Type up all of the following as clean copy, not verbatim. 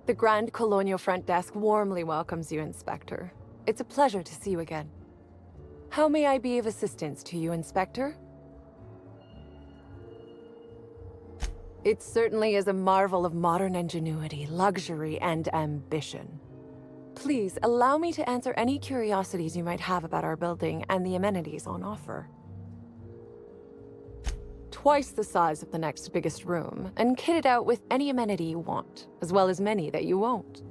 The Grand Colonial Front Desk warmly welcomes you, Inspector. It's a pleasure to see you again. How may I be of assistance to you, Inspector? It certainly is a marvel of modern ingenuity, luxury, and ambition. Please, allow me to answer any curiosities you might have about our building and the amenities on offer. Twice the size of the next biggest room, and kitted out with any amenity you want, as well as many that you won't.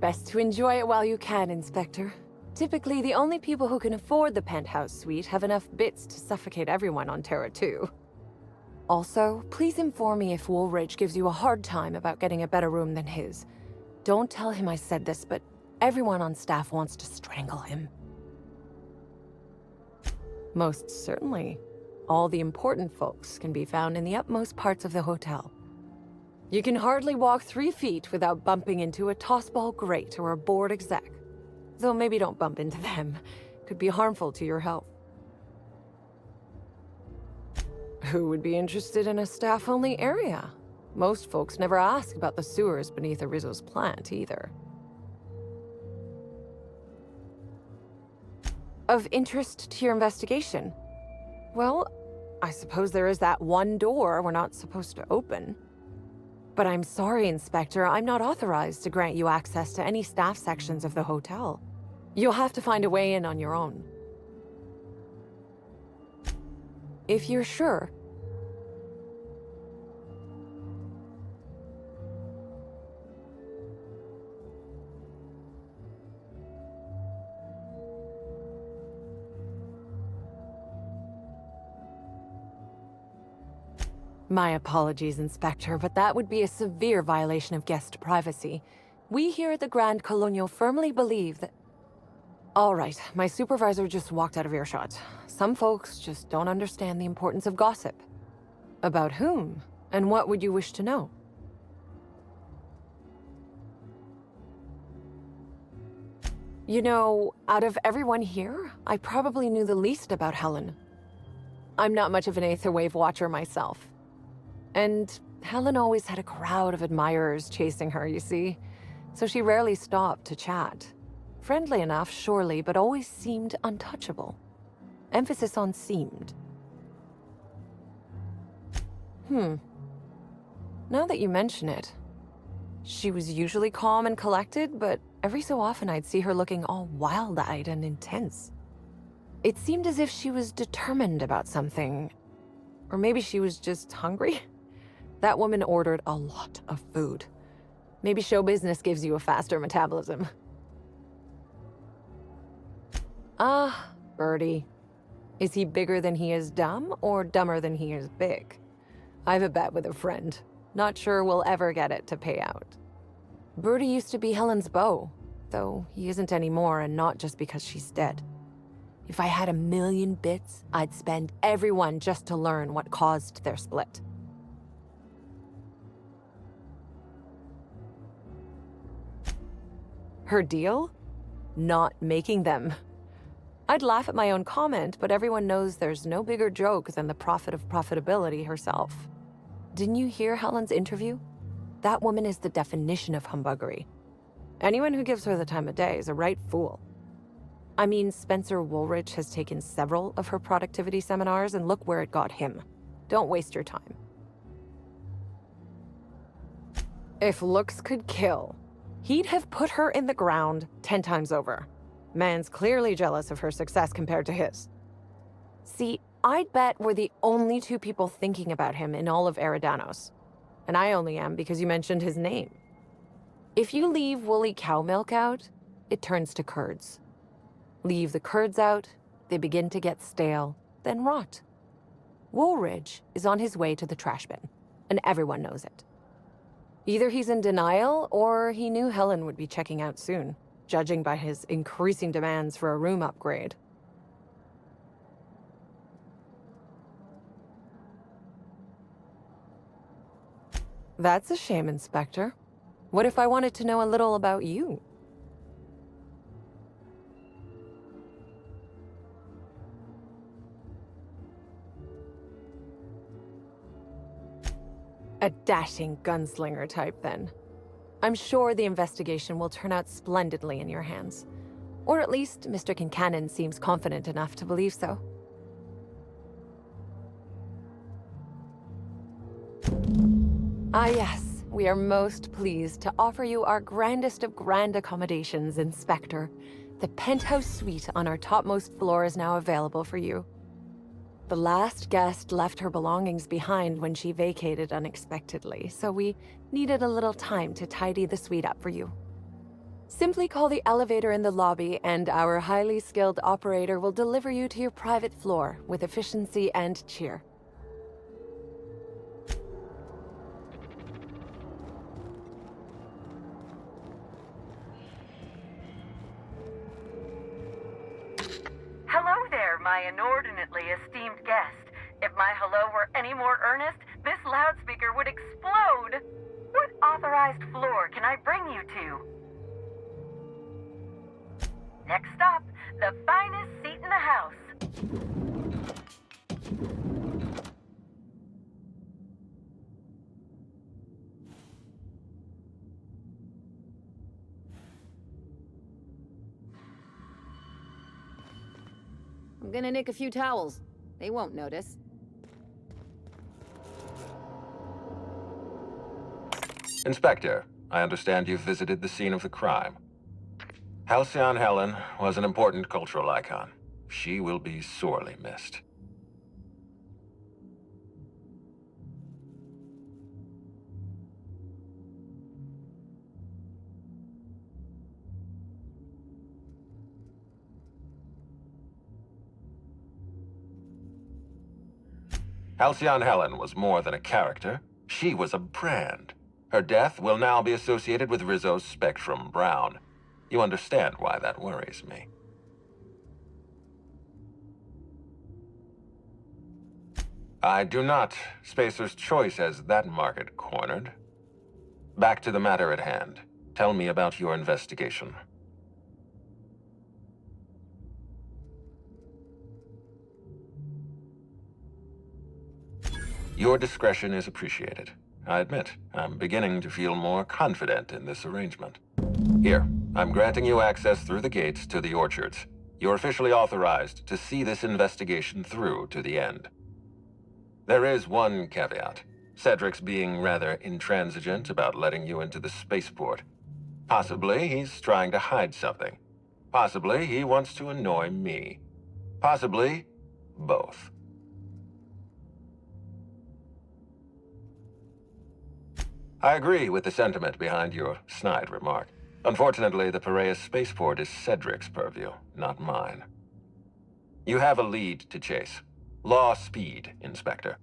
Best to enjoy it while you can, Inspector. Typically, the only people who can afford the penthouse suite have enough bits to suffocate everyone on Terra 2. Also, please inform me if Woolridge gives you a hard time about getting a better room than his. Don't tell him I said this, but everyone on staff wants to strangle him. Most certainly. All the important folks can be found in the utmost parts of the hotel. You can hardly walk 3 feet without bumping into a tossball grate or a bored exec. Though maybe don't bump into them. Could be harmful to your health. Who would be interested in a staff-only area? Most folks never ask about the sewers beneath Arizo's plant, either. Of interest to your investigation? Well, I suppose there is that one door we're not supposed to open. But I'm sorry, Inspector, I'm not authorized to grant you access to any staff sections of the hotel. You'll have to find a way in on your own. If you're sure. My apologies, Inspector, but that would be a severe violation of guest privacy. We here at the Grand Colonial firmly believe that... All right, my supervisor just walked out of earshot. Some folks just don't understand the importance of gossip. About whom? And what would you wish to know? You know, out of everyone here, I probably knew the least about Helen. I'm not much of an Aetherwave watcher myself. And Helen always had a crowd of admirers chasing her, you see, so she rarely stopped to chat. Friendly enough, surely, but always seemed untouchable. Emphasis on seemed. Now that you mention it, she was usually calm and collected, but every so often I'd see her looking all wild-eyed and intense. It seemed as if she was determined about something, or maybe she was just hungry. That woman ordered a lot of food. Maybe show business gives you a faster metabolism. Ah, Birdie. Is he bigger than he is dumb, or dumber than he is big? I've a bet with a friend. Not sure we'll ever get it to pay out. Birdie used to be Helen's beau, though he isn't anymore, and not just because she's dead. If I had 1,000,000 bits, I'd spend every one just to learn what caused their split. Her deal? Not making them. I'd laugh at my own comment, but everyone knows there's no bigger joke than the prophet of profitability herself. Didn't you hear Helen's interview? That woman is the definition of humbuggery. Anyone who gives her the time of day is a right fool. I mean, Spencer Woolridge has taken several of her productivity seminars, and look where it got him. Don't waste your time. If looks could kill, he'd have put her in the ground 10 times over. Man's clearly jealous of her success compared to his. See, I'd bet we're the only 2 people thinking about him in all of Eridanos. And I only am because you mentioned his name. If you leave woolly cow milk out, it turns to curds. Leave the curds out, they begin to get stale, then rot. Woolridge is on his way to the trash bin, and everyone knows it. Either he's in denial, or he knew Helen would be checking out soon, judging by his increasing demands for a room upgrade. That's a shame, Inspector. What if I wanted to know a little about you? A dashing gunslinger type, then. I'm sure the investigation will turn out splendidly in your hands. Or at least Mr. Kincannon seems confident enough to believe so. Ah yes, we are most pleased to offer you our grandest of grand accommodations, Inspector. The penthouse suite on our topmost floor is now available for you. The last guest left her belongings behind when she vacated unexpectedly, so we needed a little time to tidy the suite up for you. Simply call the elevator in the lobby and our highly skilled operator will deliver you to your private floor with efficiency and cheer. Hello there, my inordinately esteemed guest. If my hello were any more earnest, this loudspeaker would explode. What authorized floor can I bring you to? Next stop, the finest seat in the house. I'm gonna nick a few towels. They won't notice. Inspector, I understand you've visited the scene of the crime. Halcyon Helen was an important cultural icon. She will be sorely missed. Halcyon Helen was more than a character. She was a brand. Her death will now be associated with Rizzo's Spectrum Brown. You understand why that worries me. I do not. Spacer's Choice has that market cornered. Back to the matter at hand. Tell me about your investigation. Your discretion is appreciated. I admit, I'm beginning to feel more confident in this arrangement. Here, I'm granting you access through the gates to the orchards. You're officially authorized to see this investigation through to the end. There is one caveat. Cedric's being rather intransigent about letting you into the spaceport. Possibly he's trying to hide something. Possibly he wants to annoy me. Possibly both. I agree with the sentiment behind your snide remark. Unfortunately, the Piraeus spaceport is Cedric's purview, not mine. You have a lead to chase. Law speed, Inspector.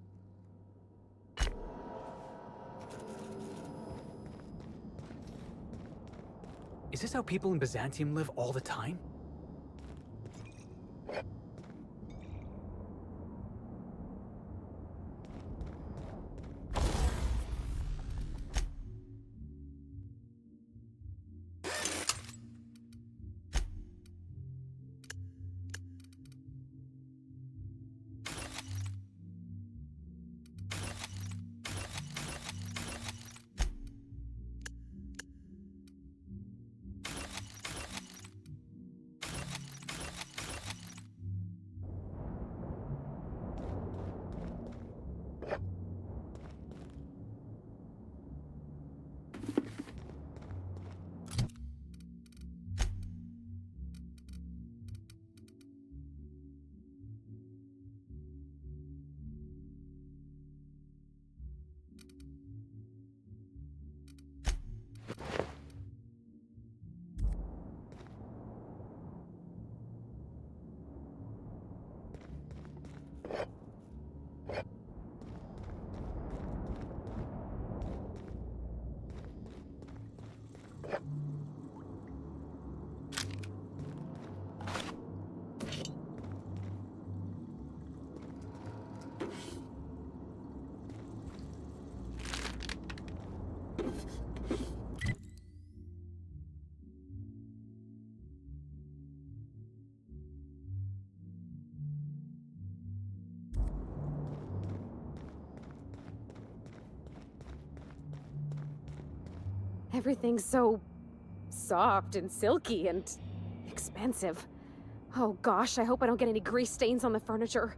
Is this how people in Byzantium live all the time? Everything's so soft and silky and expensive. Oh gosh, I hope I don't get any grease stains on the furniture.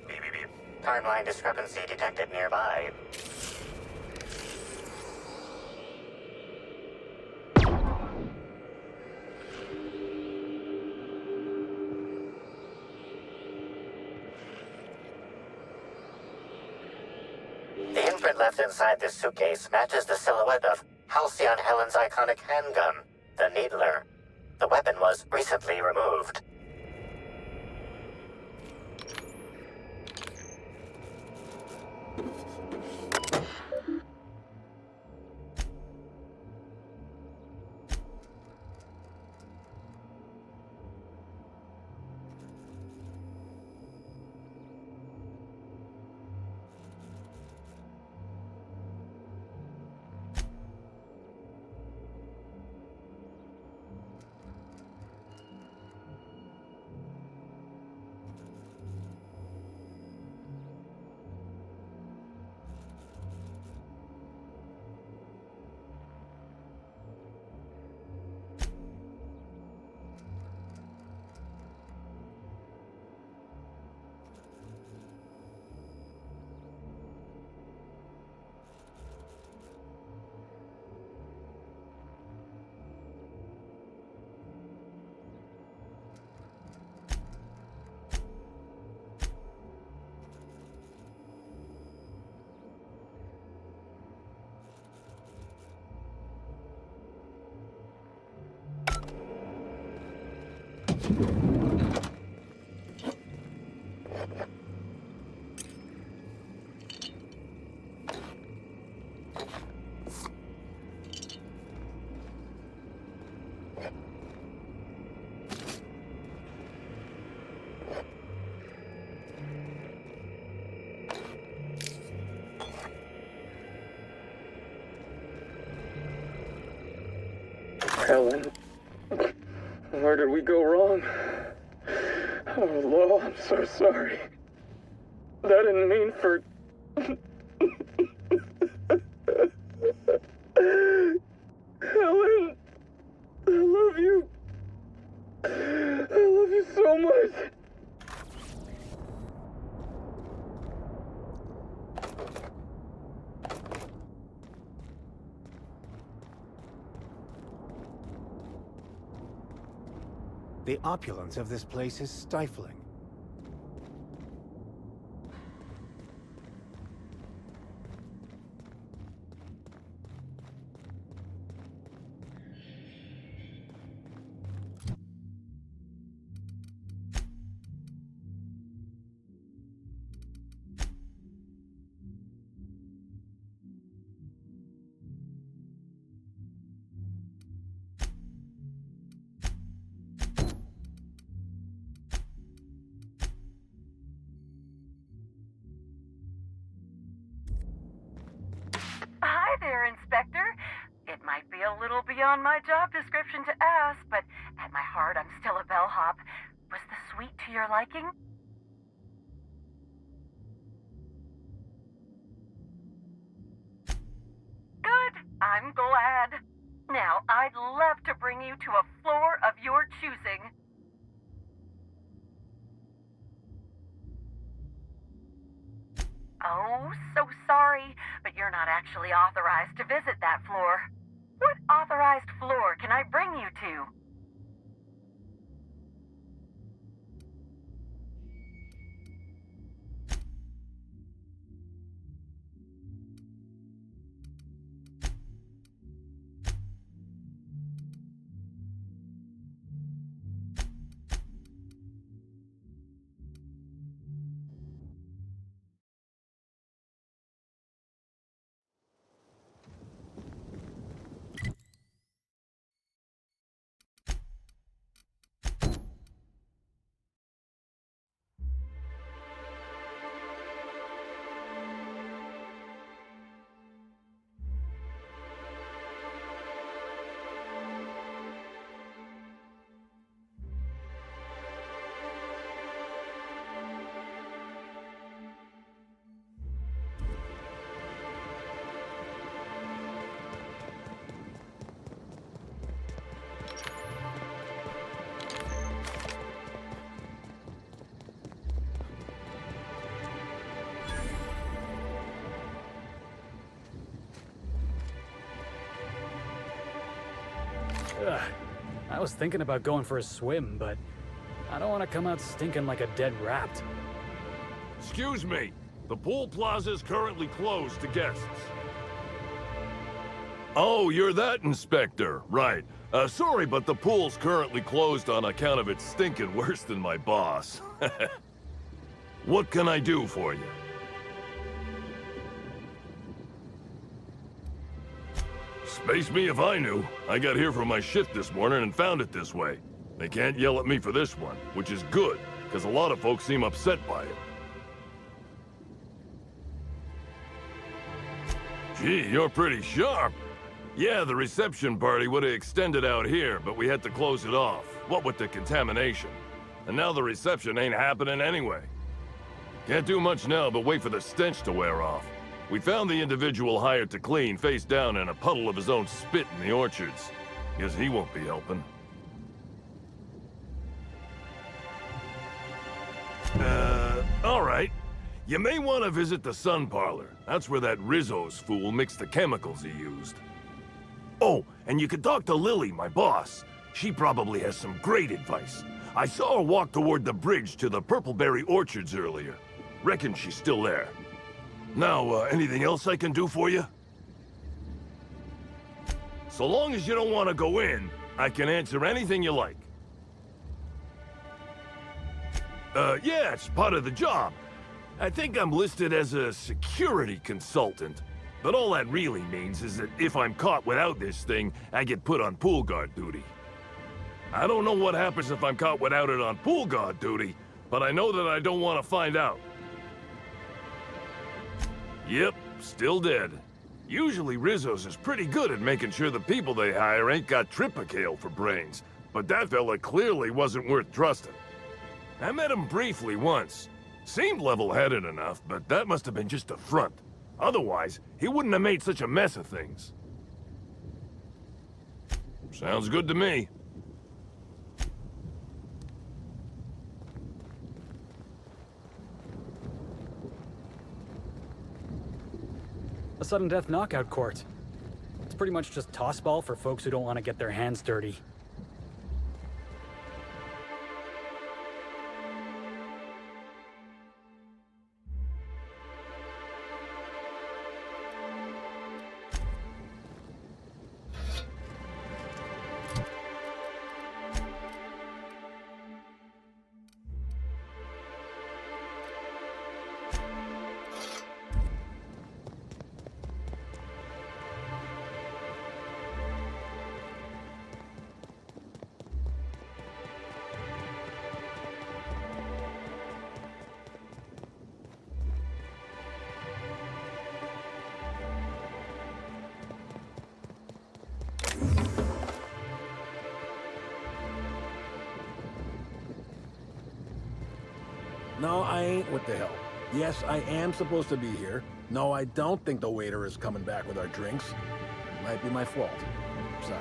Beep, beep, beep. Timeline discrepancy detected nearby. The imprint left inside this suitcase matches the silhouette of Halcyon Helen's iconic handgun, the Needler. The weapon was recently removed. Helen, where did we go wrong? Oh, Lo, I'm so sorry. I didn't mean for... Helen, I love you. I love you so much. The opulence of this place is stifling. Hi there, Inspector. It might be a little beyond my job description to ask, but at my heart, I'm still a bellhop. Was the suite to your liking? Good. I'm glad. Now, I'd love to bring you to a floor of your choosing. Oh, so sorry, but you're not actually authorized to visit that floor. What authorized floor can I bring you to? Ugh. I was thinking about going for a swim, but I don't want to come out stinking like a dead rat. Excuse me. The pool plaza is currently closed to guests. Oh, you're that inspector. Right. Sorry, but the pool's currently closed on account of it stinking worse than my boss. What can I do for you? Space me if I knew. I got here from my shift this morning and found it this way. They can't yell at me for this one, which is good, because a lot of folks seem upset by it. Gee, you're pretty sharp. Yeah, the reception party would have extended out here, but we had to close it off. What with the contamination. And now the reception ain't happening anyway. Can't do much now but wait for the stench to wear off. We found the individual hired to clean face down in a puddle of his own spit in the orchards. Guess he won't be helping. All right. You may want to visit the sun parlor. That's where that Rizzo's fool mixed the chemicals he used. Oh, and you could talk to Lily, my boss. She probably has some great advice. I saw her walk toward the bridge to the Purpleberry Orchards earlier. Reckon she's still there. Now, anything else I can do for you? So long as you don't want to go in, I can answer anything you like. Yeah, it's part of the job. I think I'm listed as a security consultant. But all that really means is that if I'm caught without this thing, I get put on pool guard duty. I don't know what happens if I'm caught without it on pool guard duty, but I know that I don't want to find out. Yep, still dead. Usually Rizzo's is pretty good at making sure the people they hire ain't got triplicale for brains, but that fella clearly wasn't worth trusting. I met him briefly once. Seemed level-headed enough, but that must have been just a front. Otherwise, he wouldn't have made such a mess of things. Sounds good to me. A sudden death knockout court. It's pretty much just tossball for folks who don't want to get their hands dirty. No, I ain't. What the hell? Yes, I am supposed to be here. No, I don't think the waiter is coming back with our drinks. It might be my fault. Sorry.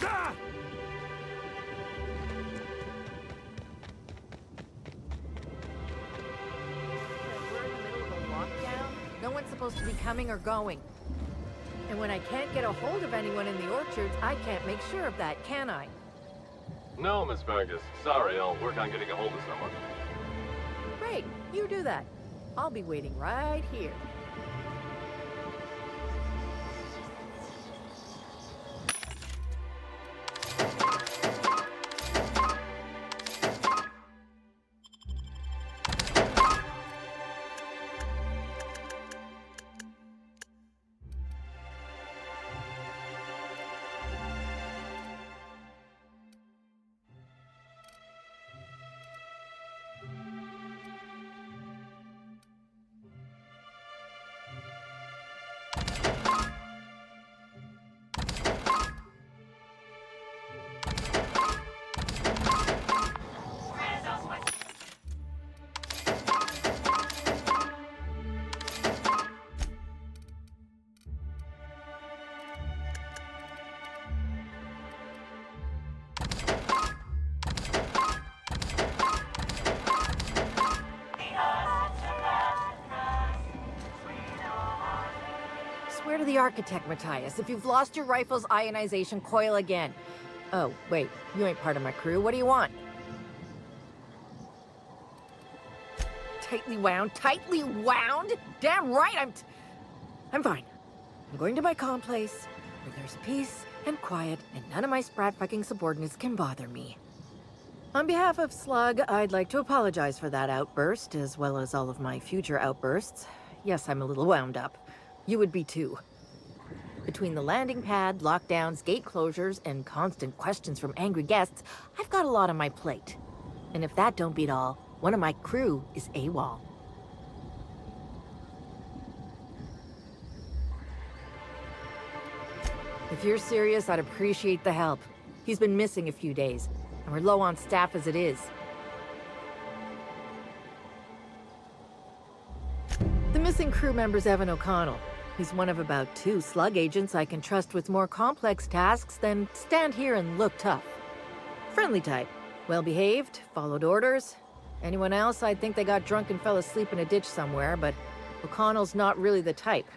Ah! We're in the middle of a lockdown. No one's supposed to be coming or going. And when I can't get a hold of anyone in the orchards, I can't make sure of that, can I? No, Miss Vargas. Sorry, I'll work on getting a hold of someone. Great, you do that. I'll be waiting right here. the architect, Matthias. If you've lost your rifle's ionization, coil again. Oh, wait. You ain't part of my crew. What do you want? Tightly wound? Tightly wound? Damn right I'm fine. I'm going to my calm place, where there's peace and quiet, and none of my sprat fucking subordinates can bother me. On behalf of Slug, I'd like to apologize for that outburst, as well as all of my future outbursts. Yes, I'm a little wound up. You would be too. Between the landing pad, lockdowns, gate closures, and constant questions from angry guests, I've got a lot on my plate. And if that don't beat all, one of my crew is AWOL. If you're serious, I'd appreciate the help. He's been missing a few days, and we're low on staff as it is. The missing crew member's Evan O'Connell. He's one of about 2 Slug agents I can trust with more complex tasks than stand here and look tough. Friendly type. Well-behaved, followed orders. Anyone else, I'd think they got drunk and fell asleep in a ditch somewhere, but O'Connell's not really the type.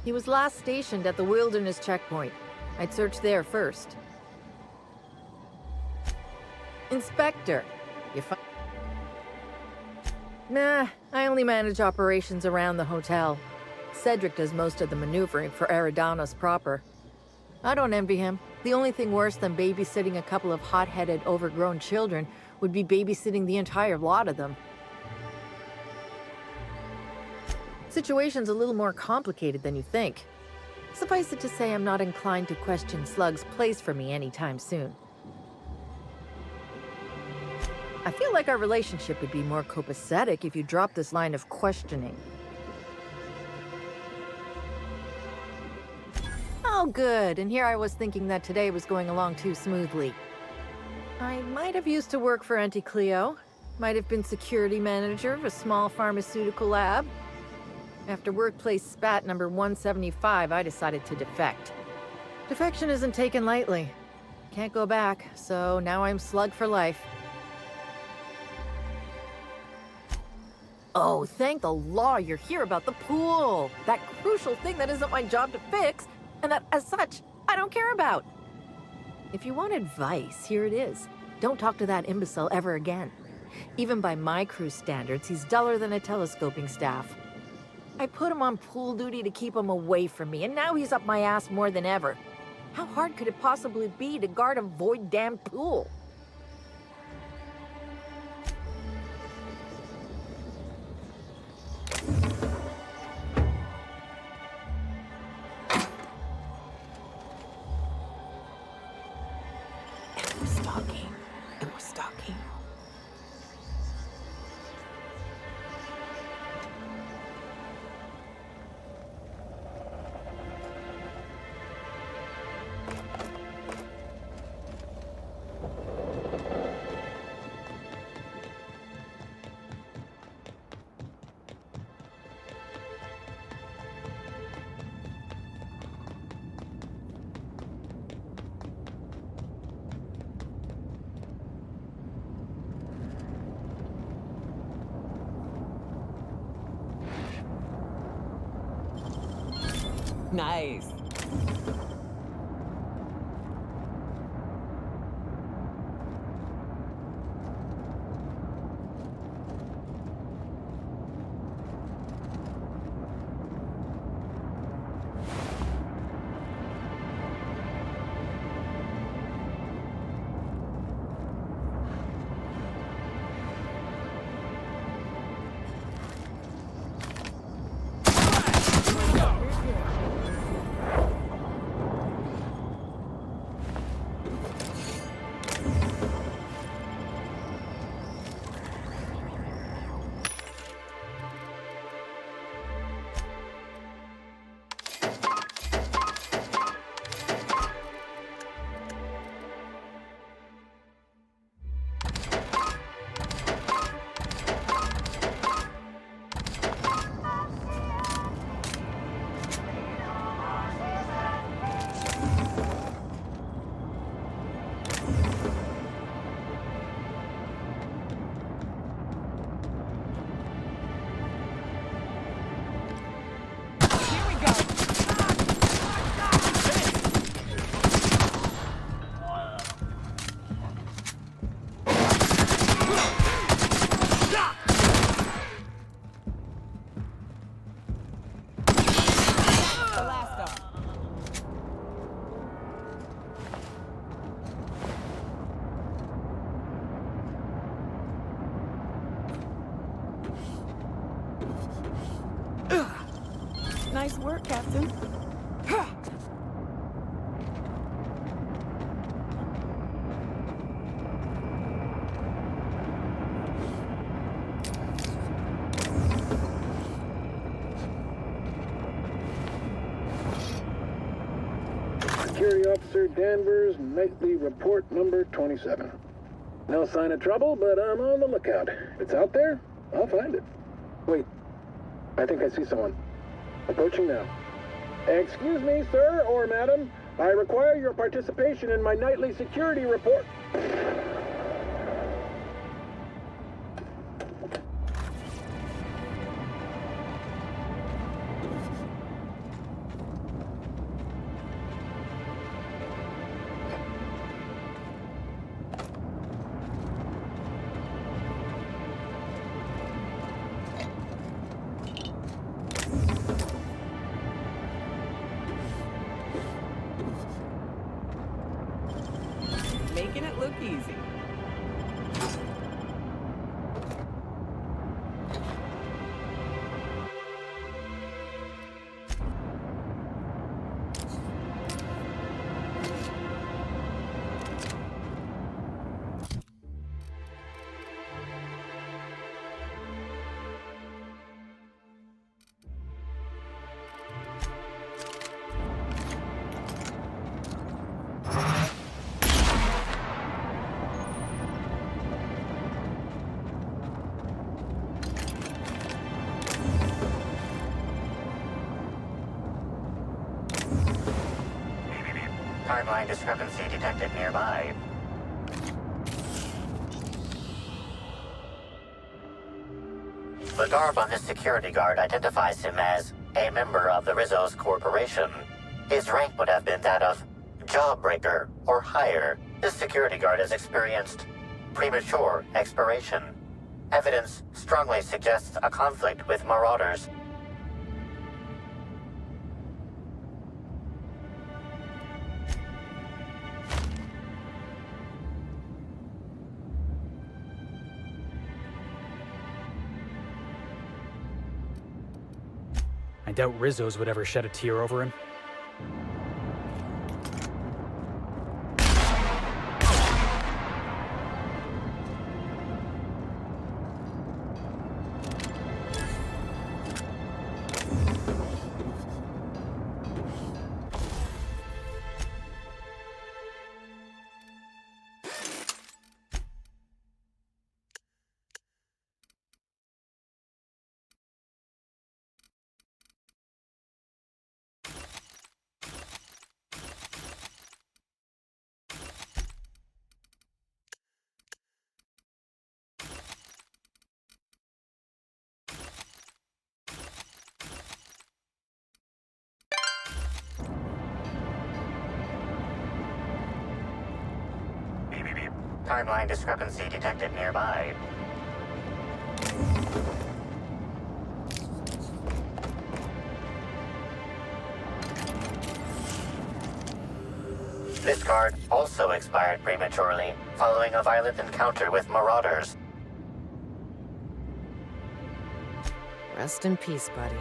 He was last stationed at the Wilderness Checkpoint. I'd search there first. Inspector. Nah, I only manage operations around the hotel. Cedric does most of the maneuvering for Eridanos proper. I don't envy him. The only thing worse than babysitting a couple of hot-headed, overgrown children would be babysitting the entire lot of them. Situation's a little more complicated than you think. Suffice it to say, I'm not inclined to question Slug's place for me anytime soon. I feel like our relationship would be more copacetic if you dropped this line of questioning. Oh, good. And here I was thinking that today was going along too smoothly. I might have used to work for Auntie Cleo. Might have been security manager of a small pharmaceutical lab. After workplace spat number 175, I decided to defect. Defection isn't taken lightly. Can't go back, so now I'm Slug for life. Oh, thank the law you're here about the pool! That crucial thing that isn't my job to fix, and that, as such, I don't care about. If you want advice, here it is. Don't talk to that imbecile ever again. Even by my crew's standards, he's duller than a telescoping staff. I put him on pool duty to keep him away from me, and now he's up my ass more than ever. How hard could it possibly be to guard a void-damned pool? And we're stalking. Nice. Nice work, Captain. Security Officer Danvers, nightly report number 27. No sign of trouble, but I'm on the lookout. If it's out there, I'll find it. Wait, I think I see someone. Approaching now. Excuse me, sir or madam. I require your participation in my nightly security report. Making it look easy. Timeline discrepancy detected nearby. The garb on this security guard identifies him as a member of the Rizzo's Corporation. His rank would have been that of Jawbreaker or higher. This security guard has experienced premature expiration. Evidence strongly suggests a conflict with Marauders. I doubt Rizzo's would ever shed a tear over him. Timeline discrepancy detected nearby. This card also expired prematurely, following a violent encounter with Marauders. Rest in peace, buddy.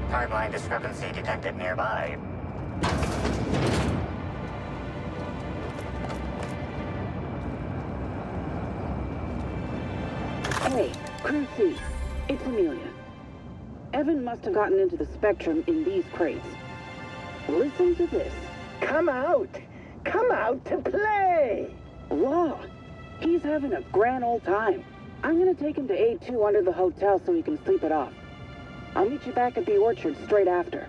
Timeline discrepancy detected nearby. Hey, Crew C. It's Amelia. Evan must have gotten into the Spectrum in these crates. Listen to this. Come out! Come out to play! Law, he's having a grand old time. I'm gonna take him to A2 under the hotel so he can sleep it off. I'll meet you back at the orchard straight after.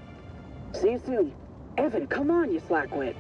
See you soon. Evan, come on, you slackwit.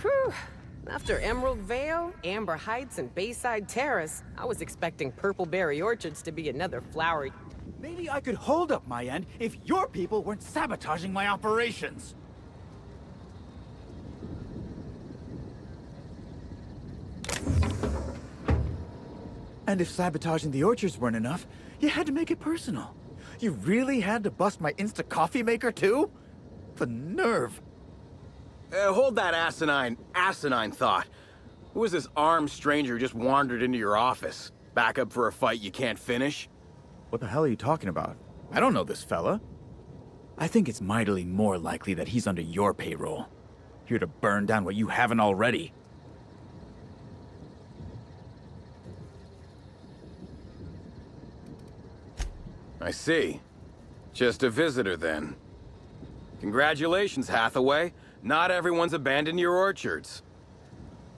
Whew. After Emerald Vale, Amber Heights, and Bayside Terrace, I was expecting Purpleberry Orchards to be another flowery... Maybe I could hold up my end if your people weren't sabotaging my operations. And if sabotaging the orchards weren't enough, you had to make it personal. You really had to bust my Insta coffee maker too? The nerve. Hold that asinine thought. Who is this armed stranger who just wandered into your office? Back up for a fight you can't finish? What the hell are you talking about? I don't know this fella. I think it's mightily more likely that he's under your payroll. Here to burn down what you haven't already. I see. Just a visitor, then. Congratulations, Hathaway. Not everyone's abandoned your orchards.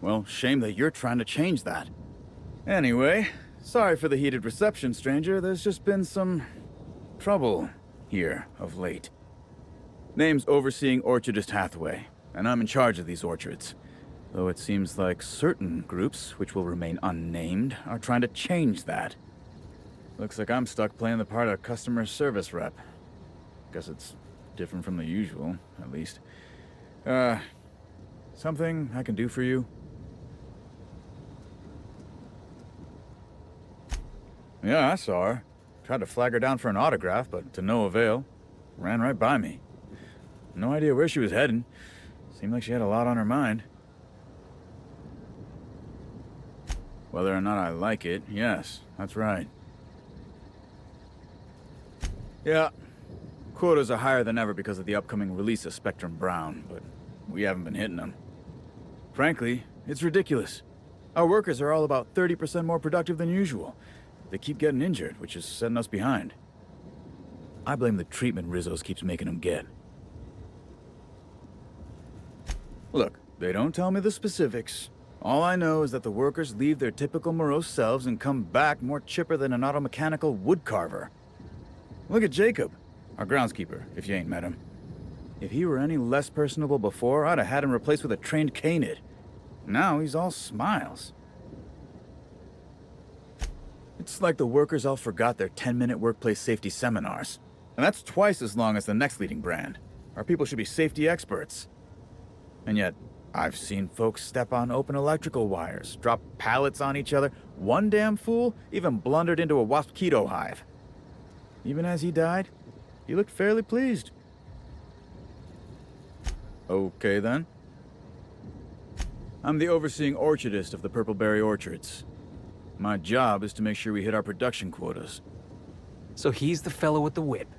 Well, shame that you're trying to change that. Anyway, sorry for the heated reception, stranger. There's just been some trouble here of late. Name's Overseeing Orchardist Hathaway, and I'm in charge of these orchards. Though it seems like certain groups, which will remain unnamed, are trying to change that. Looks like I'm stuck playing the part of customer service rep. Guess it's different from the usual, at least. Something I can do for you? Yeah, I saw her. Tried to flag her down for an autograph, but to no avail. Ran right by me. No idea where she was heading. Seemed like she had a lot on her mind. Whether or not I like it, yes, that's right. Yeah, quotas are higher than ever because of the upcoming release of Spectrum Brown, but we haven't been hitting them. Frankly, it's ridiculous. Our workers are all about 30% more productive than usual. They keep getting injured, which is setting us behind. I blame the treatment Rizzo's keeps making them get. Look, they don't tell me the specifics. All I know is that the workers leave their typical morose selves and come back more chipper than an automechanical woodcarver. Look at Jacob, our groundskeeper, if you ain't met him. If he were any less personable before, I'd have had him replaced with a trained canid. Now he's all smiles. It's like the workers all forgot their 10-minute workplace safety seminars. And that's twice as long as the next leading brand. Our people should be safety experts. And yet, I've seen folks step on open electrical wires, drop pallets on each other. One damn fool even blundered into a mosquito hive. Even as he died, he looked fairly pleased. Okay, then. I'm the overseeing orchardist of the Purpleberry Orchards. My job is to make sure we hit our production quotas. So he's the fellow with the whip.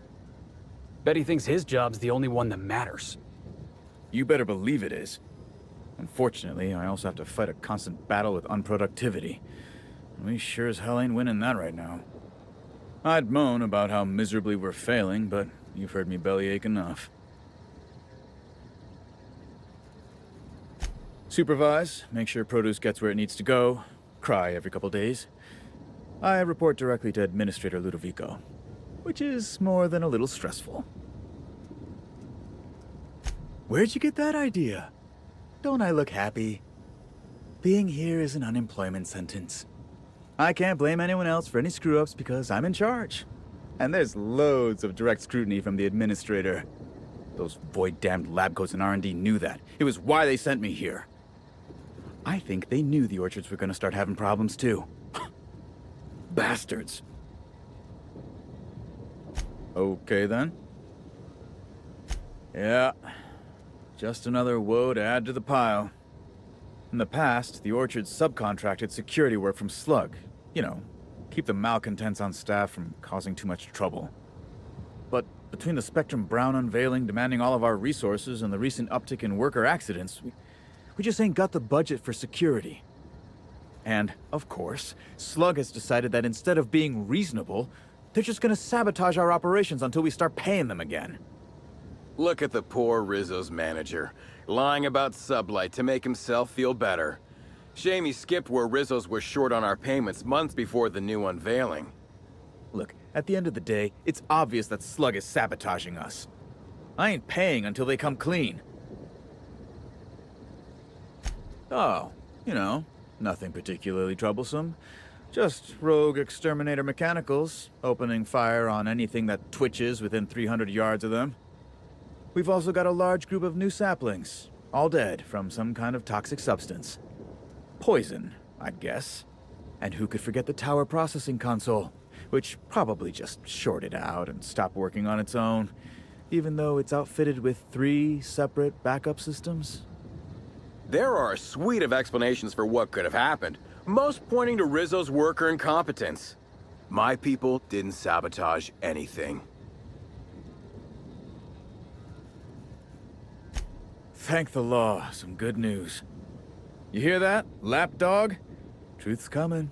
Bet he thinks his job's the only one that matters. You better believe it is. Unfortunately, I also have to fight a constant battle with unproductivity. We sure as hell ain't winning that right now. I'd moan about how miserably we're failing, but you've heard me bellyache enough. Supervise, make sure produce gets where it needs to go, cry every couple days. I report directly to Administrator Ludovico, which is more than a little stressful. Where'd you get that idea? Don't I look happy? Being here is an unemployment sentence. I can't blame anyone else for any screw-ups because I'm in charge. And there's loads of direct scrutiny from the Administrator. Those void-damned lab coats and R&D knew that. It was why they sent me here. I think they knew the orchards were gonna start having problems too. Bastards. Okay then. Yeah. Just another woe to add to the pile. In the past, the orchards subcontracted security work from Slug. You know, keep the malcontents on staff from causing too much trouble. But between the Spectrum Brown unveiling demanding all of our resources and the recent uptick in worker accidents, we just ain't got the budget for security. And, of course, Slug has decided that instead of being reasonable, they're just gonna sabotage our operations until we start paying them again. Look at the poor Rizzo's manager, lying about Sublight to make himself feel better. Shame he skipped where Rizzo's was short on our payments months before the new unveiling. Look, at the end of the day, it's obvious that Slug is sabotaging us. I ain't paying until they come clean. Oh, you know, nothing particularly troublesome. Just rogue exterminator mechanicals, opening fire on anything that twitches within 300 yards of them. We've also got a large group of new saplings, all dead from some kind of toxic substance. Poison, I'd guess. And who could forget the tower processing console, which probably just shorted out and stopped working on its own, even though it's outfitted with 3 separate backup systems? There are a suite of explanations for what could have happened, most pointing to Rizzo's worker incompetence. My people didn't sabotage anything. Thank the law, some good news. You hear that, lapdog? Truth's coming.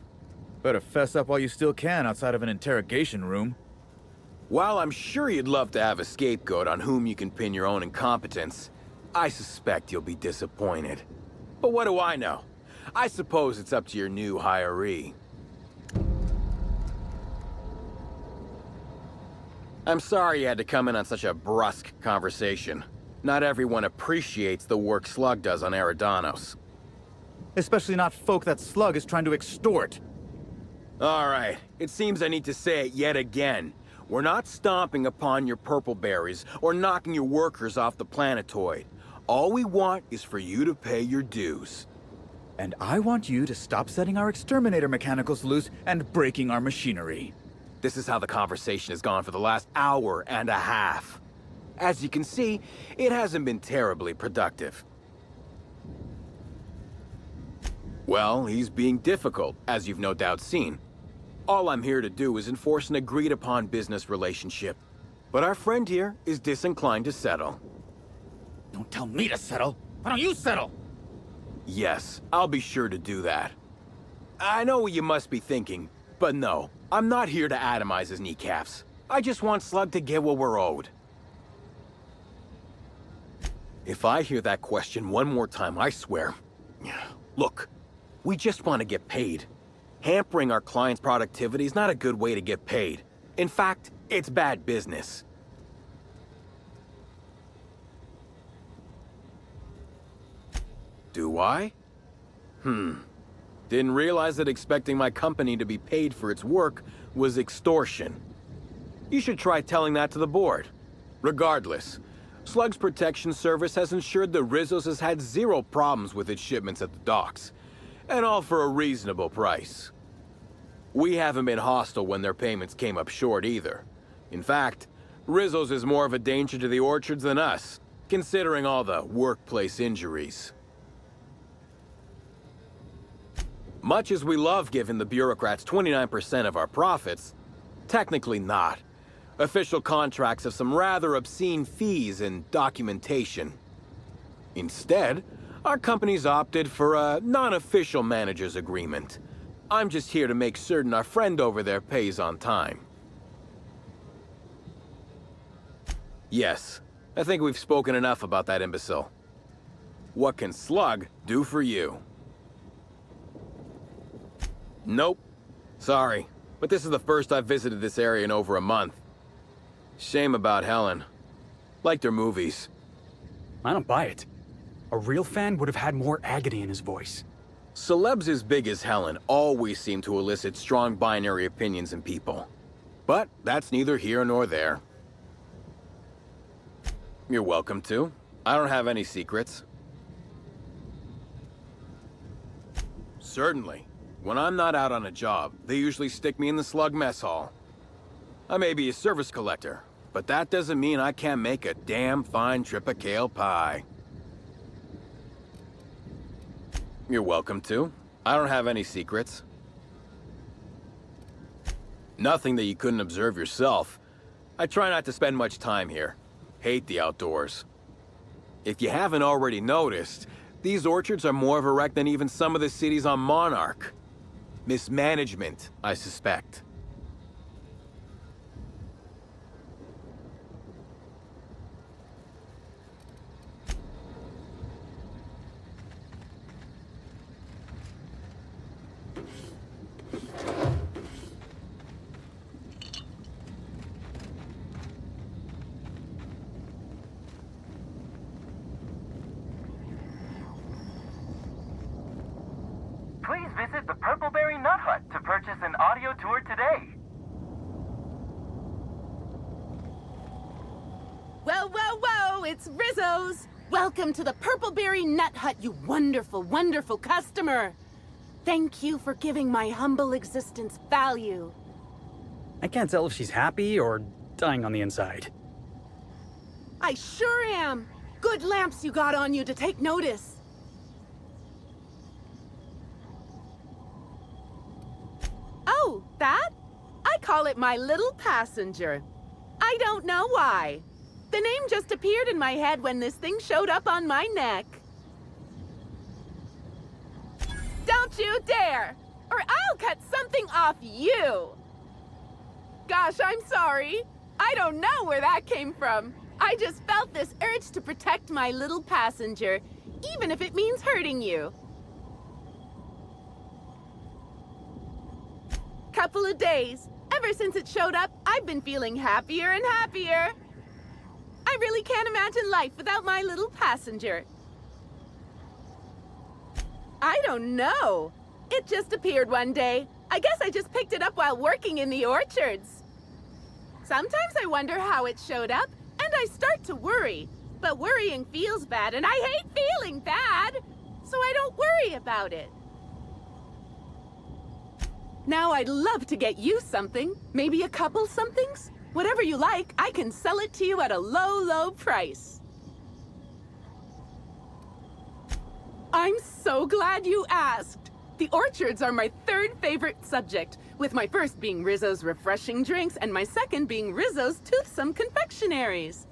Better fess up while you still can outside of an interrogation room. While I'm sure you'd love to have a scapegoat on whom you can pin your own incompetence, I suspect you'll be disappointed. But what do I know? I suppose it's up to your new hiree. I'm sorry you had to come in on such a brusque conversation. Not everyone appreciates the work Slug does on Eridanos. Especially not folk that Slug is trying to extort. All right, it seems I need to say it yet again. We're not stomping upon your purple berries or knocking your workers off the planetoid. All we want is for you to pay your dues. And I want you to stop setting our exterminator mechanicals loose and breaking our machinery. This is how the conversation has gone for the last hour and a half. As you can see, it hasn't been terribly productive. Well, he's being difficult, as you've no doubt seen. All I'm here to do is enforce an agreed-upon business relationship. But our friend here is disinclined to settle. Don't tell me to settle. Why don't you settle? Yes, I'll be sure to do that. I know what you must be thinking, but no, I'm not here to atomize his kneecaps. I just want Slug to get what we're owed. If I hear that question one more time, I swear... Look, we just want to get paid. Hampering our clients' productivity is not a good way to get paid. In fact, it's bad business. Do I? Didn't realize that expecting my company to be paid for its work was extortion. You should try telling that to the board. Regardless, Slug's protection service has ensured that Rizzo's has had 0 problems with its shipments at the docks, and all for a reasonable price. We haven't been hostile when their payments came up short either. In fact, Rizzo's is more of a danger to the orchards than us, considering all the workplace injuries. Much as we love giving the bureaucrats 29% of our profits, technically not. Official contracts have some rather obscene fees and documentation. Instead, our company's opted for a non-official manager's agreement. I'm just here to make certain our friend over there pays on time. Yes, I think we've spoken enough about that imbecile. What can Slug do for you? Nope. Sorry, but this is the first I've visited this area in over a month. Shame about Helen. Liked her movies. I don't buy it. A real fan would have had more agony in his voice. Celebs as big as Helen always seem to elicit strong binary opinions in people. But that's neither here nor there. You're welcome to. I don't have any secrets. Certainly. When I'm not out on a job, they usually stick me in the Slug mess hall. I may be a service collector, but that doesn't mean I can't make a damn fine triple pie. You're welcome to. I don't have any secrets. Nothing that you couldn't observe yourself. I try not to spend much time here. Hate the outdoors. If you haven't already noticed, these orchards are more of a wreck than even some of the cities on Monarch. Mismanagement, I suspect. Please visit the Purpleberry Nut Hut to purchase an audio tour today. Whoa, whoa, whoa! It's Rizzo's! Welcome to the Purpleberry Nut Hut, you wonderful, wonderful customer! Thank you for giving my humble existence value. I can't tell if she's happy or dying on the inside. I sure am! Good lamps you got on you to take notice. Oh, that? I call it my little passenger. I don't know why. The name just appeared in my head when this thing showed up on my neck. Don't you dare! Or I'll cut something off you! Gosh, I'm sorry. I don't know where that came from. I just felt this urge to protect my little passenger, even if it means hurting you. Couple of days. Ever since it showed up, I've been feeling happier and happier. I really can't imagine life without my little passenger. I don't know. It just appeared one day. I guess I just picked it up while working in the orchards. Sometimes I wonder how it showed up, and I start to worry. But worrying feels bad, and I hate feeling bad. So I don't worry about it. Now I'd love to get you something. Maybe a couple somethings? Whatever you like, I can sell it to you at a low, low price. I'm so glad you asked. The orchards are my third favorite subject, with my first being Rizzo's refreshing drinks and my second being Rizzo's toothsome confectionaries.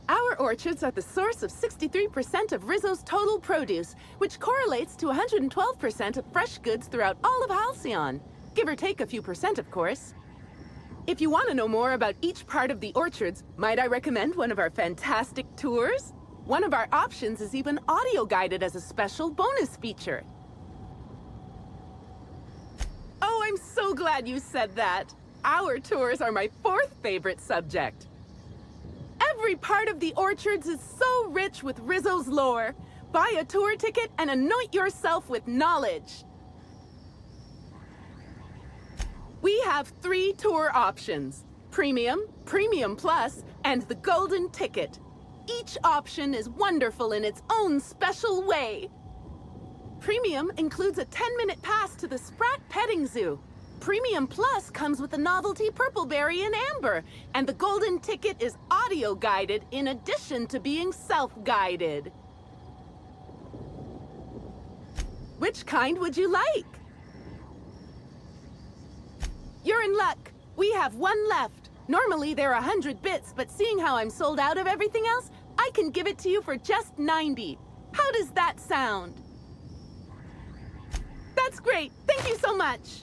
Our orchards are the source of 63% of Rizzo's total produce, which correlates to 112% of fresh goods throughout all of Halcyon. Give or take a few percent, of course. If you want to know more about each part of the orchards, might I recommend one of our fantastic tours? One of our options is even audio-guided as a special bonus feature. Oh, I'm so glad you said that. Our tours are my fourth favorite subject. Every part of the orchards is so rich with Rizzo's lore. Buy a tour ticket and anoint yourself with knowledge. We have 3 tour options: Premium, Premium Plus, and the Golden Ticket. Each option is wonderful in its own special way. Premium includes a 10-minute pass to the Sprat Petting Zoo. Premium Plus comes with the novelty Purpleberry and Amber, and the Golden Ticket is audio-guided in addition to being self-guided. Which kind would you like? You're in luck. We have 1 left. Normally they're 100 bits, but seeing how I'm sold out of everything else, I can give it to you for just 90. How does that sound? That's great. Thank you so much.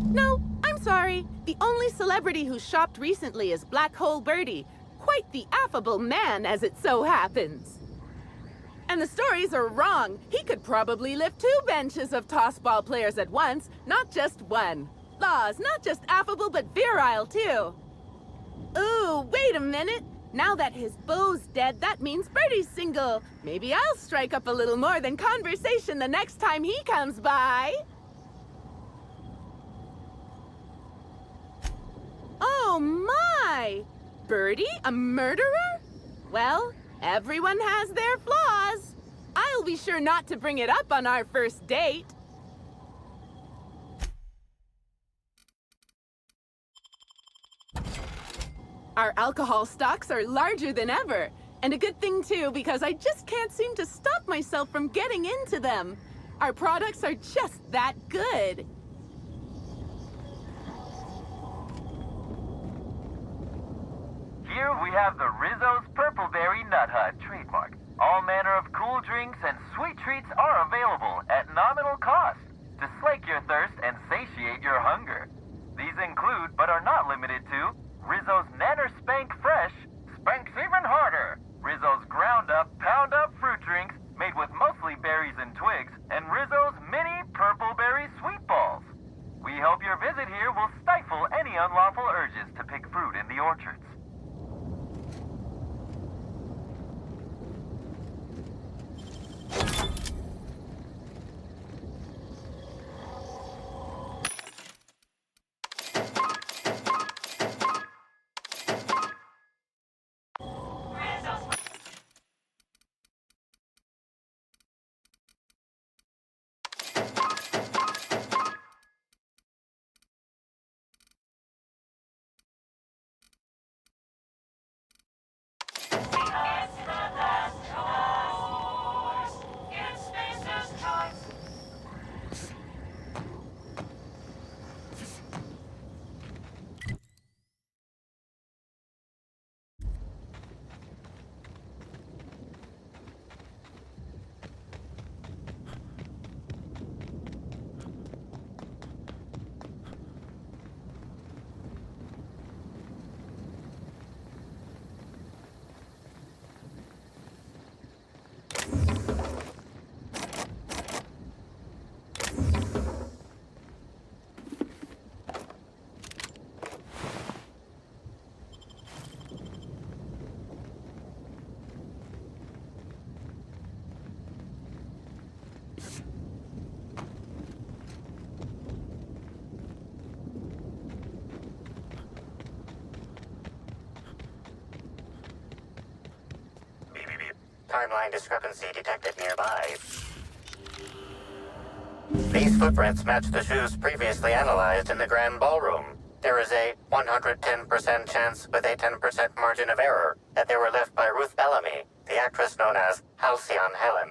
No, I'm sorry. The only celebrity who shopped recently is Black Hole Birdie. Quite the affable man, as it so happens. And the stories are wrong. He could probably lift 2 benches of tossball players at once, not just one. Laws, not just affable, but virile, too. Ooh, wait a minute. Now that his beau's dead, that means Birdie's single. Maybe I'll strike up a little more than conversation the next time he comes by. Oh my! Birdie, a murderer? Well, everyone has their flaws. I'll be sure not to bring it up on our first date. Our alcohol stocks are larger than ever. And a good thing too, because I just can't seem to stop myself from getting into them. Our products are just that good. Here we have the Rizzo's Purpleberry Nut Hut trademark. All manner of cool drinks and sweet treats are available at nominal cost to slake your thirst and satiate your hunger. These include, but are not limited to, Rizzo's Nanner Spank Fresh, Spanks Even Harder, Rizzo's Ground Up, Pound Up fruit drinks made with mostly berries and twigs, and Rizzo's Mini Purpleberry Sweet Balls. We hope your visit here will stifle any unlawful urges to pick fruit in the orchards. Timeline discrepancy detected nearby. These footprints match the shoes previously analyzed in the Grand Ballroom. There is a 110% chance with a 10% margin of error that they were left by Ruth Bellamy, the actress known as Halcyon Helen.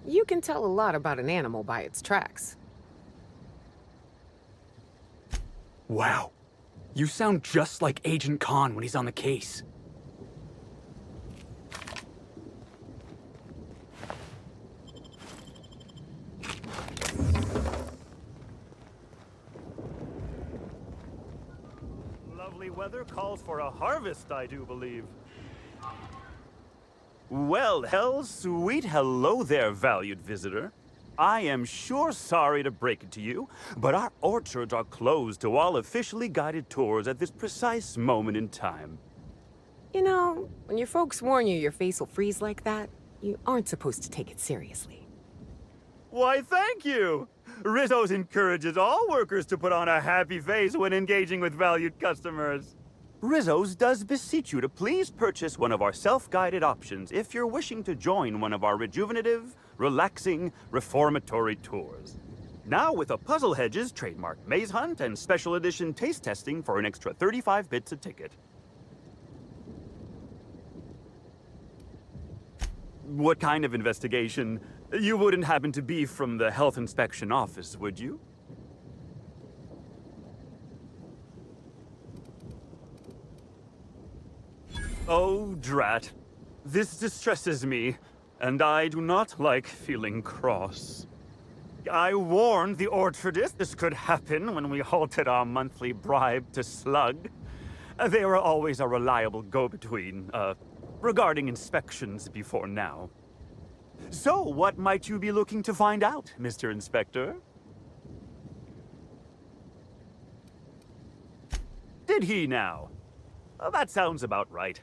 You can tell a lot about an animal by its tracks. Wow. You sound just like Agent Khan when he's on the case. Lovely weather calls for a harvest, I do believe. Well, sweet hello there, valued visitor. I am sure sorry to break it to you, but our orchards are closed to all officially guided tours at this precise moment in time. You know, when your folks warn you your face will freeze like that, you aren't supposed to take it seriously. Why, thank you! Rizzo's encourages all workers to put on a happy face when engaging with valued customers. Rizzo's does beseech you to please purchase one of our self-guided options if you're wishing to join one of our rejuvenative, relaxing, reformatory tours. Now with a Puzzle Hedges trademark maze hunt and special edition taste testing for an extra 35 bits a ticket. What kind of investigation? You wouldn't happen to be from the health inspection office, would you? Oh, drat. This distresses me, and I do not like feeling cross. I warned the orchardist this could happen when we halted our monthly bribe to Slug. They were always a reliable go-between, regarding inspections before now. So, what might you be looking to find out, Mr. Inspector? Did he now? That sounds about right.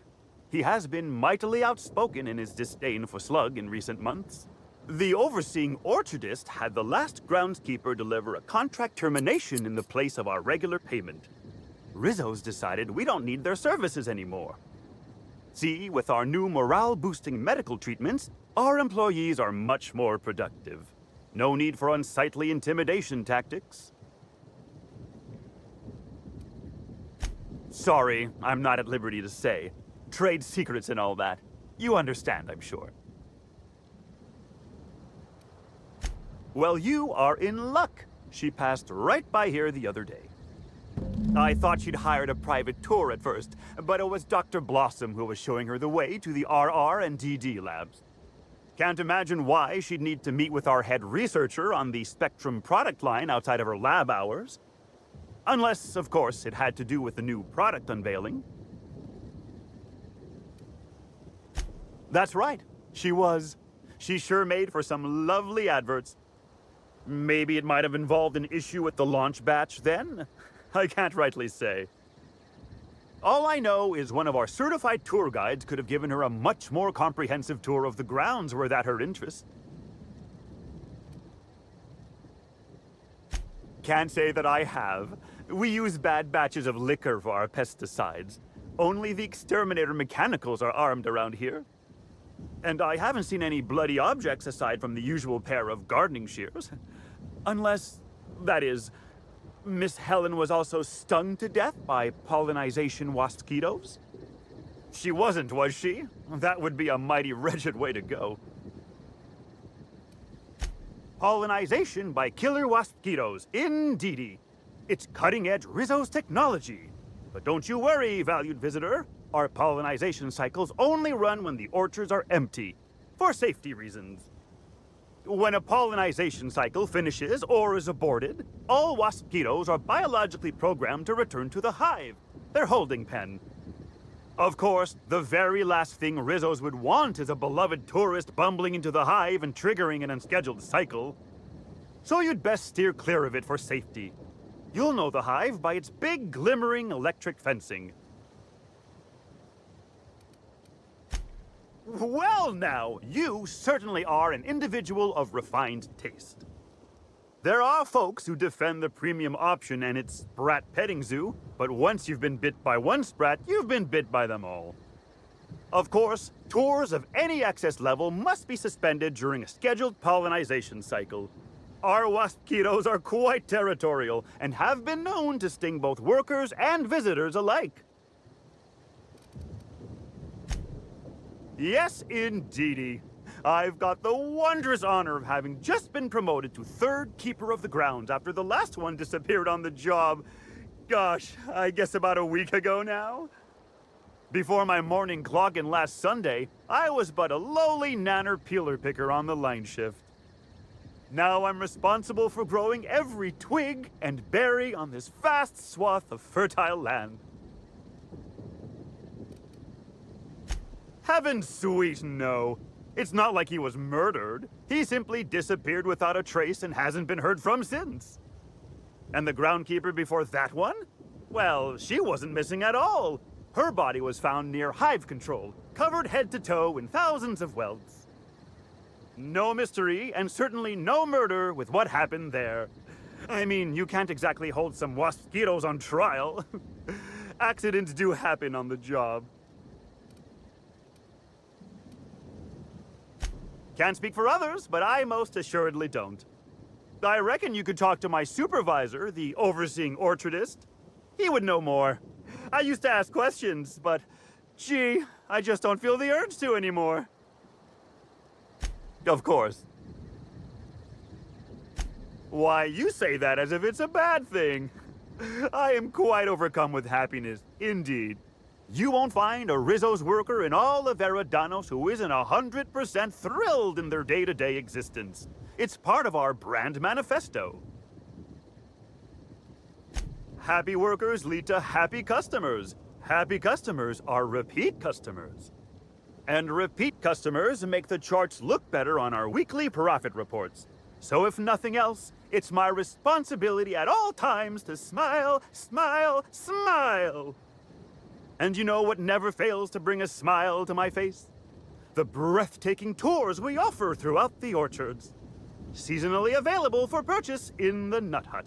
He has been mightily outspoken in his disdain for Slug in recent months. The overseeing orchardist had the last groundskeeper deliver a contract termination in the place of our regular payment. Rizzo's decided we don't need their services anymore. See, with our new morale-boosting medical treatments, our employees are much more productive. No need for unsightly intimidation tactics. Sorry, I'm not at liberty to say. Trade secrets and all that. You understand, I'm sure. Well, you are in luck. She passed right by here the other day. I thought she'd hired a private tour at first, but it was Dr. Blossom who was showing her the way to the RR and DD labs. Can't imagine why she'd need to meet with our head researcher on the Spectrum product line outside of her lab hours. Unless, of course, it had to do with the new product unveiling. That's right. She was. She sure made for some lovely adverts. Maybe it might have involved an issue with the launch batch then? I can't rightly say. All I know is one of our certified tour guides could have given her a much more comprehensive tour of the grounds were that her interest. Can't say that I have. We use bad batches of liquor for our pesticides. Only the exterminator mechanicals are armed around here. And I haven't seen any bloody objects aside from the usual pair of gardening shears. Unless, that is, Miss Helen was also stung to death by pollinization mosquitoes? She wasn't, was she? That would be a mighty wretched way to go. Pollinization by killer mosquitoes, indeedy. It's cutting-edge Rizzo's technology. But don't you worry, valued visitor. Our pollinization cycles only run when the orchards are empty, for safety reasons. When a pollinization cycle finishes or is aborted, all mosquitoes are biologically programmed to return to the hive, their holding pen. Of course, the very last thing Rizzo's would want is a beloved tourist bumbling into the hive and triggering an unscheduled cycle. So you'd best steer clear of it for safety. You'll know the hive by its big, glimmering electric fencing. Well now, you certainly are an individual of refined taste. There are folks who defend the premium option and its sprat petting zoo, but once you've been bit by one sprat, you've been bit by them all. Of course, tours of any excess level must be suspended during a scheduled pollinization cycle. Our mosquitoes are quite territorial and have been known to sting both workers and visitors alike. Yes, indeedy. I've got the wondrous honor of having just been promoted to third keeper of the grounds after the last one disappeared on the job. Gosh, I guess about a week ago now? Before my morning clock-in last Sunday, I was but a lowly nanner peeler picker on the line shift. Now I'm responsible for growing every twig and berry on this vast swath of fertile land. Heaven sweet, no. It's not like he was murdered. He simply disappeared without a trace and hasn't been heard from since. And the groundkeeper before that one? Well, she wasn't missing at all. Her body was found near hive control, covered head to toe in thousands of welts. No mystery, and certainly no murder with what happened there. I mean, you can't exactly hold some mosquitoes on trial. Accidents do happen on the job. Can't speak for others, but I most assuredly don't. I reckon you could talk to my supervisor, the overseeing orchardist. He would know more. I used to ask questions, but gee, I just don't feel the urge to anymore. Of course. Why, you say that as if it's a bad thing. I am quite overcome with happiness, indeed. You won't find a Rizzo's worker in all of Eridanos who isn't 100% thrilled in their day-to-day existence. It's part of our brand manifesto. Happy workers lead to happy customers. Happy customers are repeat customers. And repeat customers make the charts look better on our weekly profit reports. So if nothing else, it's my responsibility at all times to smile, smile, smile. And you know what never fails to bring a smile to my face? The breathtaking tours we offer throughout the orchards. Seasonally available for purchase in the Nut Hut.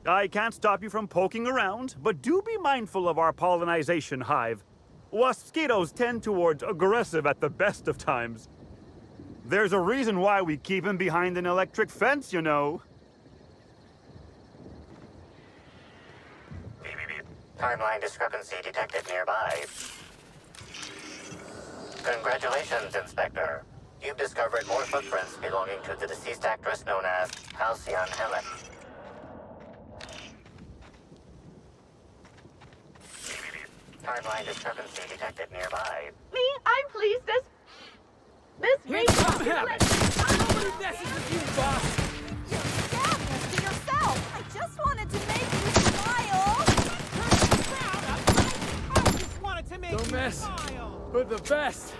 I can't stop you from poking around, but do be mindful of our pollinization hive. Mosquitoes tend towards aggressive at the best of times. There's a reason why we keep them behind an electric fence, you know. Timeline discrepancy detected nearby. Congratulations, Inspector. You've discovered more footprints belonging to the deceased actress known as Halcyon Helen. Timeline discrepancy detected nearby. Me? I'm pleased as... This Hands up, habit! Nobody messes with you, boss! You're scandalous to yourself! I just wanted to make you smile! I just wanted to make Don't mess with the best.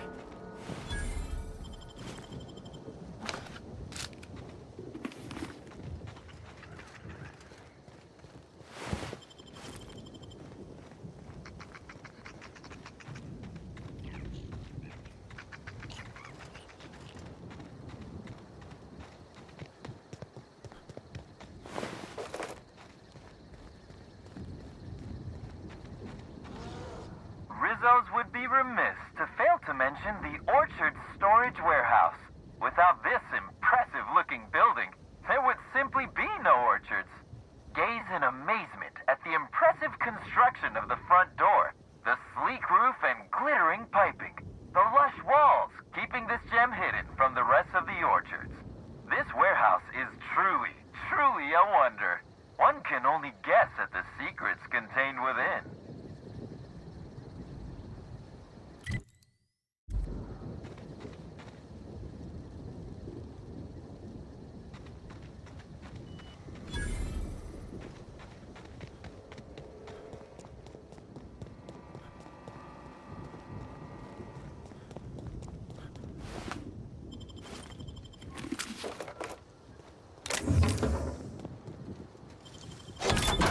Rizzo's would be remiss to fail to mention the Orchard Storage Warehouse. Without this impressive-looking building, there would simply be no orchards. Gaze in amazement at the impressive construction of the front door, the sleek roof and glittering piping, the lush walls keeping this gem hidden from the rest of the orchards. This warehouse is truly, truly a wonder. One can only guess at the secrets contained within.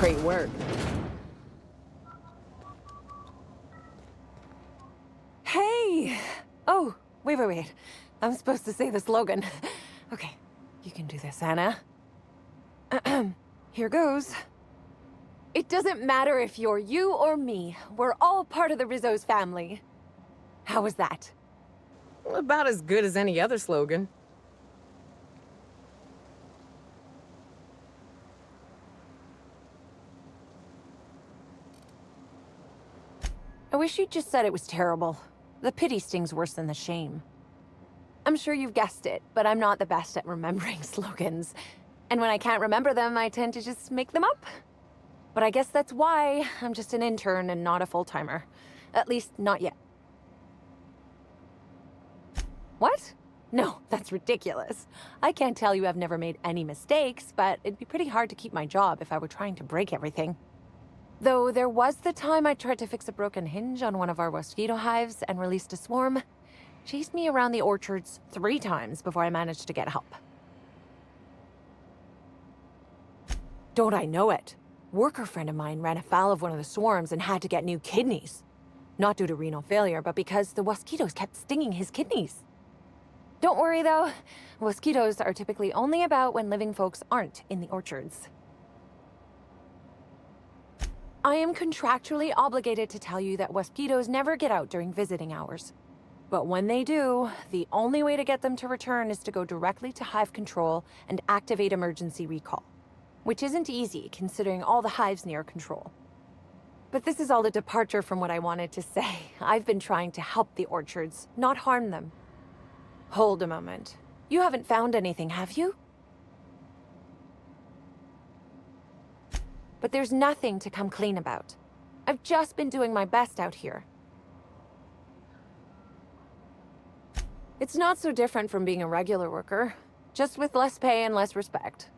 Great work. Hey! Oh, wait. I'm supposed to say the slogan. Okay, you can do this, Anna. Here goes. It doesn't matter if you're you or me. We're all part of the Rizzo's family. How was that? About as good as any other slogan. I wish you'd just said it was terrible. The pity stings worse than the shame. I'm sure you've guessed it, but I'm not the best at remembering slogans. And when I can't remember them, I tend to just make them up. But I guess that's why I'm just an intern and not a full-timer. At least, not yet. What? No, that's ridiculous. I can't tell you I've never made any mistakes, but it'd be pretty hard to keep my job if I were trying to break everything. Though there was the time I tried to fix a broken hinge on one of our mosquito hives and released a swarm. Chased me around the orchards 3 times before I managed to get help. Don't I know it? Worker friend of mine ran afoul of one of the swarms and had to get new kidneys. Not due to renal failure, but because the mosquitoes kept stinging his kidneys. Don't worry though, mosquitoes are typically only about when living folks aren't in the orchards. I am contractually obligated to tell you that mosquitoes never get out during visiting hours. But when they do, the only way to get them to return is to go directly to hive control and activate emergency recall. Which isn't easy, considering all the hives near control. But this is all a departure from what I wanted to say. I've been trying to help the orchards, not harm them. Hold a moment. You haven't found anything, have you? But there's nothing to come clean about. I've just been doing my best out here. It's not so different from being a regular worker, just with less pay and less respect.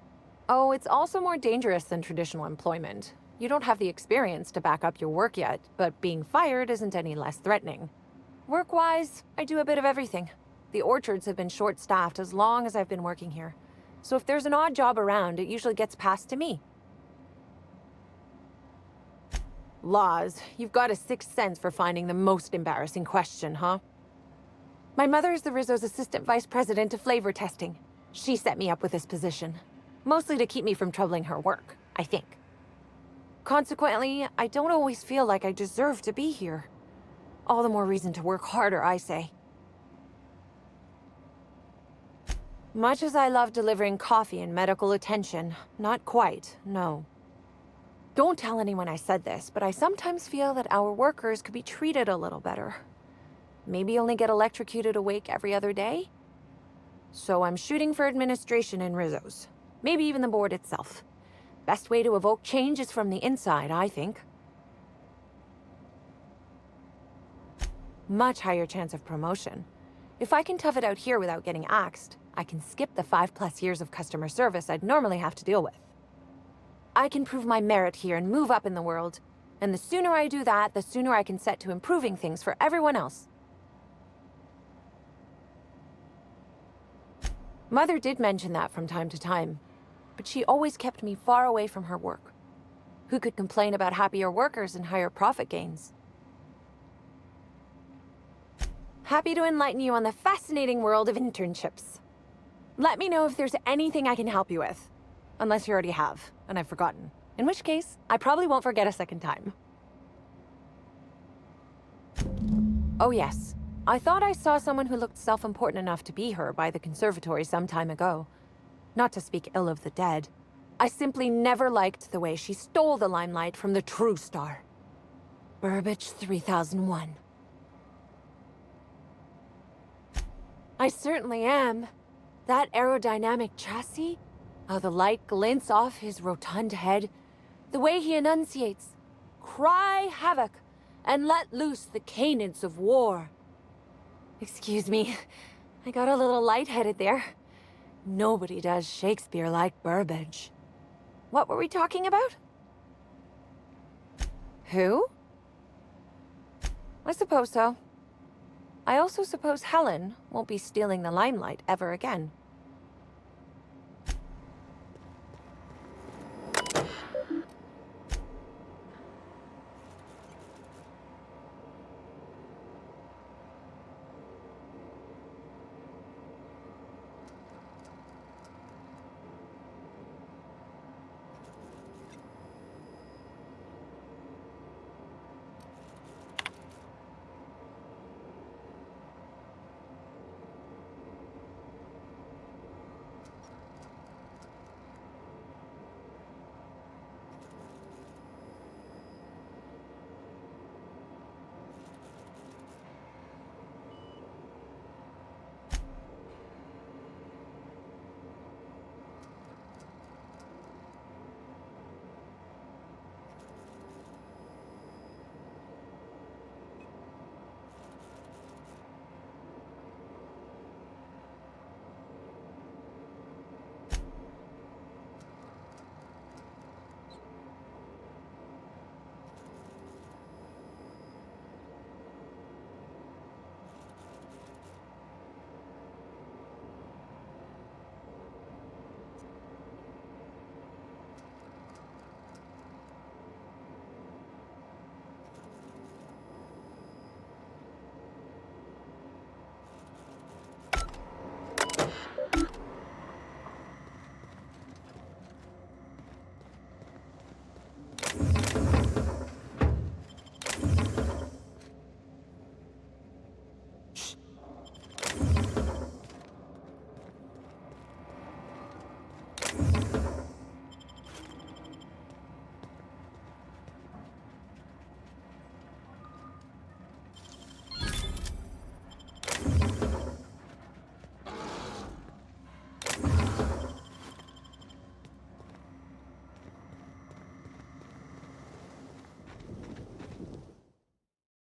Oh, it's also more dangerous than traditional employment. You don't have the experience to back up your work yet, but being fired isn't any less threatening. Work-wise, I do a bit of everything. The orchards have been short-staffed as long as I've been working here. So if there's an odd job around, it usually gets passed to me. Laws, you've got a sixth sense for finding the most embarrassing question, huh? My mother is the Rizzo's assistant vice president of flavor testing. She set me up with this position. Mostly to keep me from troubling her work, I think. Consequently, I don't always feel like I deserve to be here. All the more reason to work harder, I say. Much as I love delivering coffee and medical attention, not quite, no. Don't tell anyone I said this, but I sometimes feel that our workers could be treated a little better. Maybe only get electrocuted awake every other day? So I'm shooting for administration in Rizzo's. Maybe even the board itself. Best way to evoke change is from the inside, I think. Much higher chance of promotion. If I can tough it out here without getting axed, I can skip the 5+ years of customer service I'd normally have to deal with. I can prove my merit here and move up in the world. And the sooner I do that, the sooner I can set to improving things for everyone else. Mother did mention that from time to time, but she always kept me far away from her work. Who could complain about happier workers and higher profit gains? Happy to enlighten you on the fascinating world of internships. Let me know if there's anything I can help you with. Unless you already have, and I've forgotten. In which case, I probably won't forget a second time. Oh yes, I thought I saw someone who looked self-important enough to be her by the conservatory some time ago. Not to speak ill of the dead. I simply never liked the way she stole the limelight from the true star. Burbage 3001. I certainly am. That aerodynamic chassis, how the light glints off his rotund head, the way he enunciates, cry havoc, and let loose the canids of war. Excuse me, I got a little lightheaded there. Nobody does Shakespeare like Burbage. What were we talking about? Who? I suppose so. I also suppose Helen won't be stealing the limelight ever again.